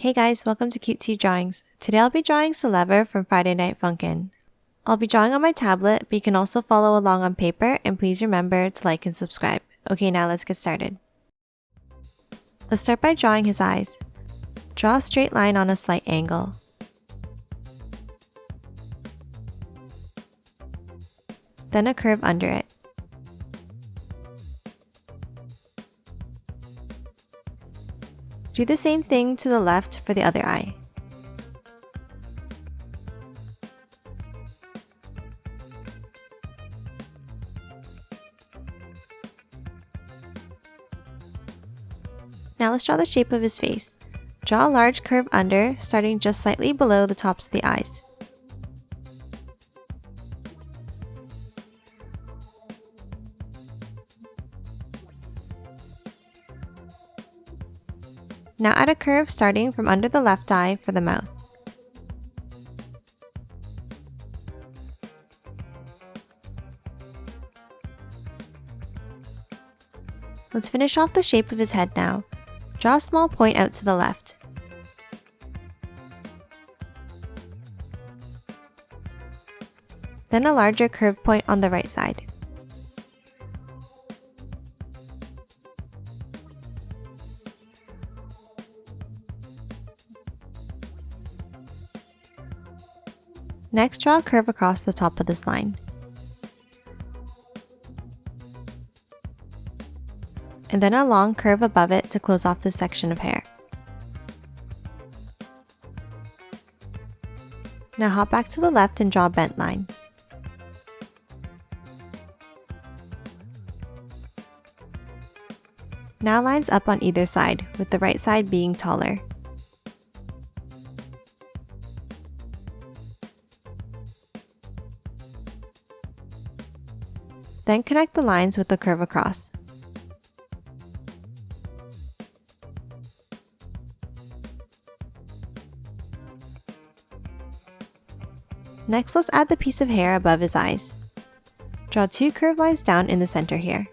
Hey guys, welcome to Cute Tea Drawings. Today I'll be drawing Selever from Friday Night Funkin. I'll be drawing on my tablet, but you can also follow along on paper, and please remember to like and subscribe. Okay, now let's get started. Let's start by drawing his eyes. Draw a straight line on a slight angle. Then a curve under it. Do the same thing to the left for the other eye. Now let's draw the shape of his face. Draw a large curve under, starting just slightly below the tops of the eyes. Now add a curve starting from under the left eye for the mouth. Let's finish off the shape of his head now. Draw a small point out to the left. Then a larger curved point on the right side. Next, draw a curve across the top of this line. And then a long curve above it to close off this section of hair. Now hop back to the left and draw a bent line. Now lines up on either side, with the right side being taller. Then connect the lines with the curve across. Next, let's add the piece of hair above his eyes. Draw two curved lines down in the center here.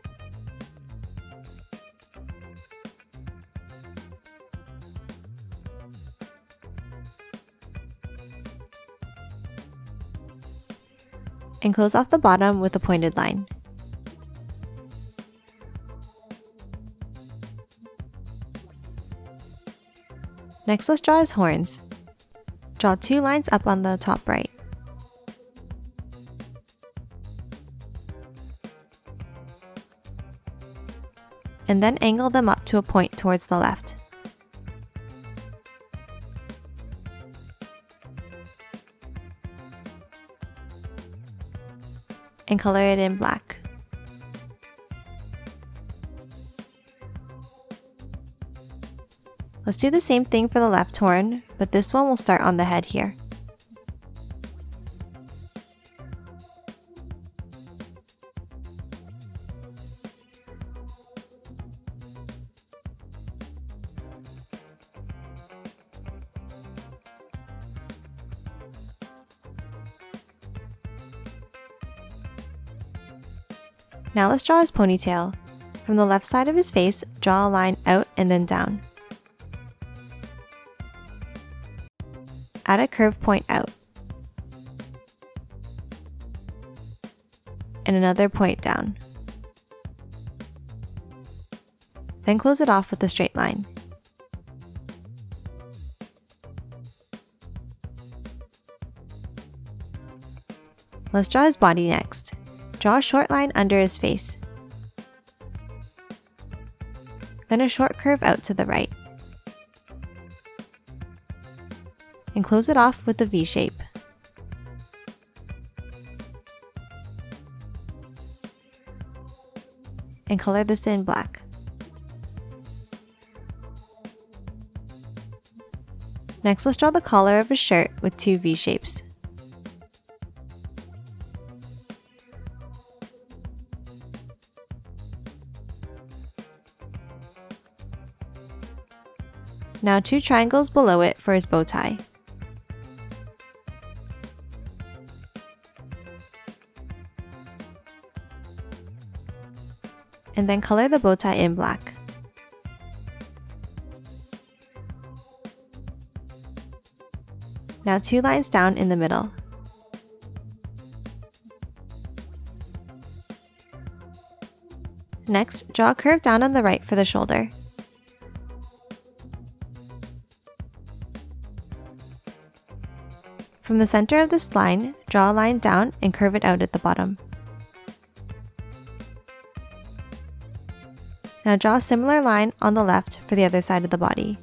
And close off the bottom with a pointed line. Next, let's draw his horns. Draw two lines up on the top right. And then angle them up to a point towards the left. And color it in black. Let's do the same thing for the left horn, but this one will start on the head here. Now let's draw his ponytail. From the left side of his face, draw a line out and then down. Add a curved point out. And another point down. Then close it off with a straight line. Let's draw his body next. Draw a short line under his face. Then a short curve out to the right. And close it off with a V shape. And color this in black. Next, let's draw the collar of his shirt with two V shapes. Now two triangles below it for his bow tie. And then color the bow tie in black. Now 2 lines down in the middle. Next, draw a curve down on the right for the shoulder. From the center of this line, draw a line down and curve it out at the bottom. Now draw a similar line on the left for the other side of the body.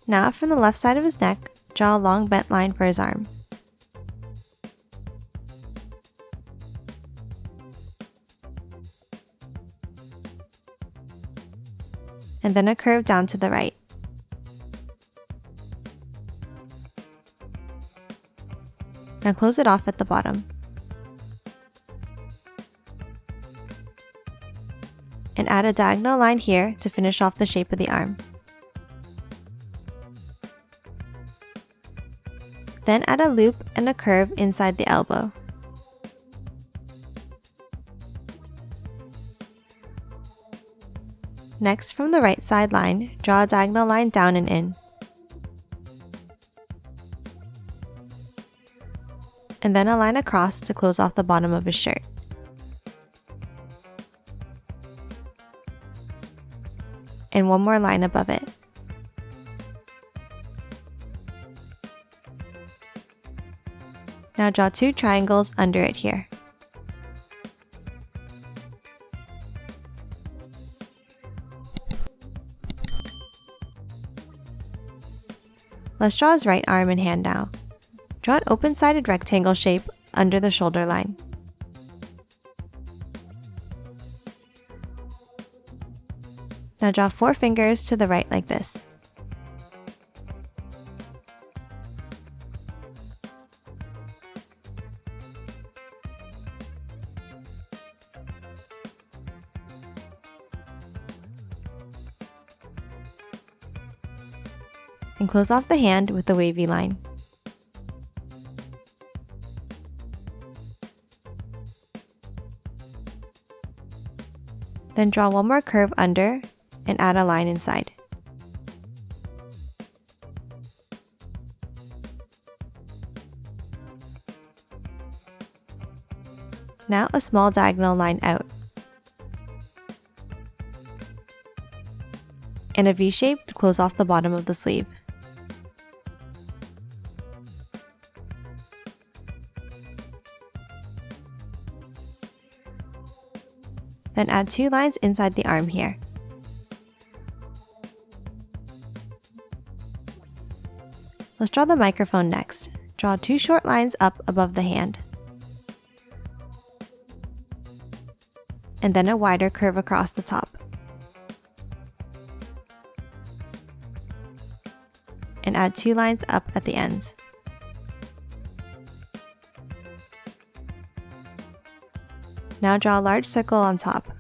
Now from the left side of his neck, draw a long bent line for his arm. And then a curve down to the right. Now close it off at the bottom. And add a diagonal line here to finish off the shape of the arm. Then add a loop and a curve inside the elbow. Next, from the right side line, draw a diagonal line down and in. And then a line across to close off the bottom of his shirt. And one more line above it. Now draw 2 triangles under it here. Let's draw his right arm and hand now. Draw an open-sided rectangle shape under the shoulder line. Now draw 4 fingers to the right like this. And close off the hand with the wavy line. Then draw one more curve under and add a line inside. Now a small diagonal line out. And a V shape to close off the bottom of the sleeve. Then add 2 lines inside the arm here. Let's draw the microphone next. Draw 2 short lines up above the hand. And then a wider curve across the top. And add 2 lines up at the ends. Now draw a large circle on top.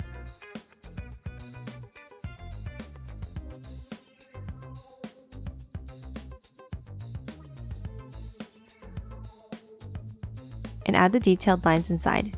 And add the detailed lines inside.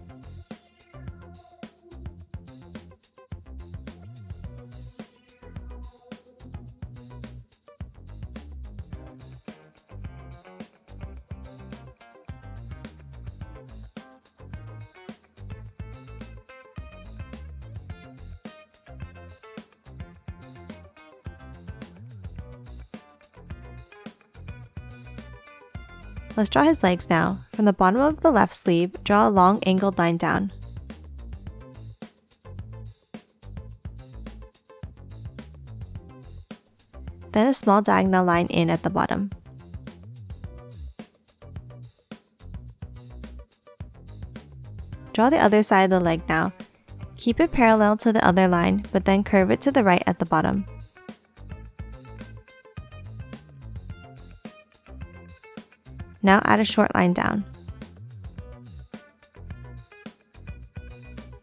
Let's draw his legs now. From the bottom of the left sleeve, draw a long angled line down. Then a small diagonal line in at the bottom. Draw the other side of the leg now. Keep it parallel to the other line, but then curve it to the right at the bottom. Now add a short line down.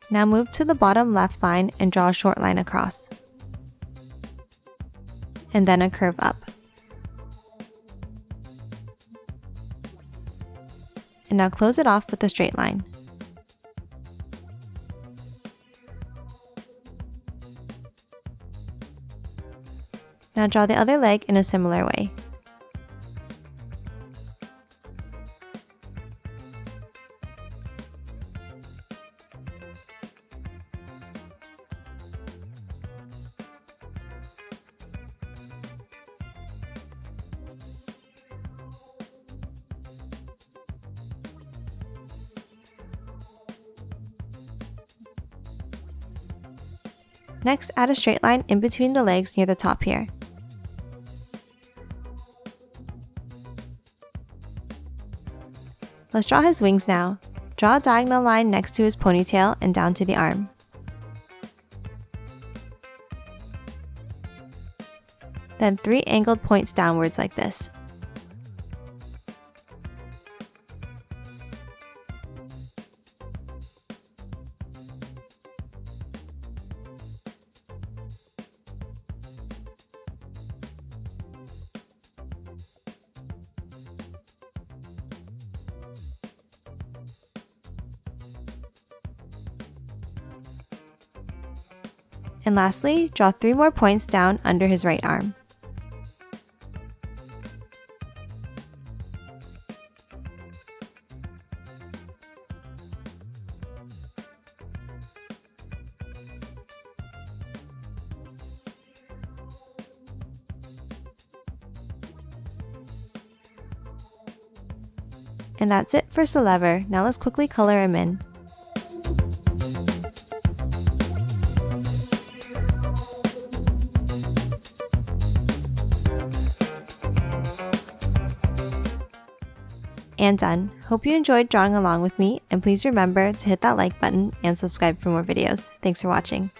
Now move to the bottom left line and draw a short line across. And then a curve up. And now close it off with a straight line. Now draw the other leg in a similar way. Next, add a straight line in between the legs near the top here. Let's draw his wings now. Draw a diagonal line next to his ponytail and down to the arm. Then 3 angled points downwards like this. And lastly, draw 3 more points down under his right arm. And that's it for Selever. Now let's quickly color him in. And done. Hope you enjoyed drawing along with me, and please remember to hit that like button and subscribe for more videos. Thanks for watching.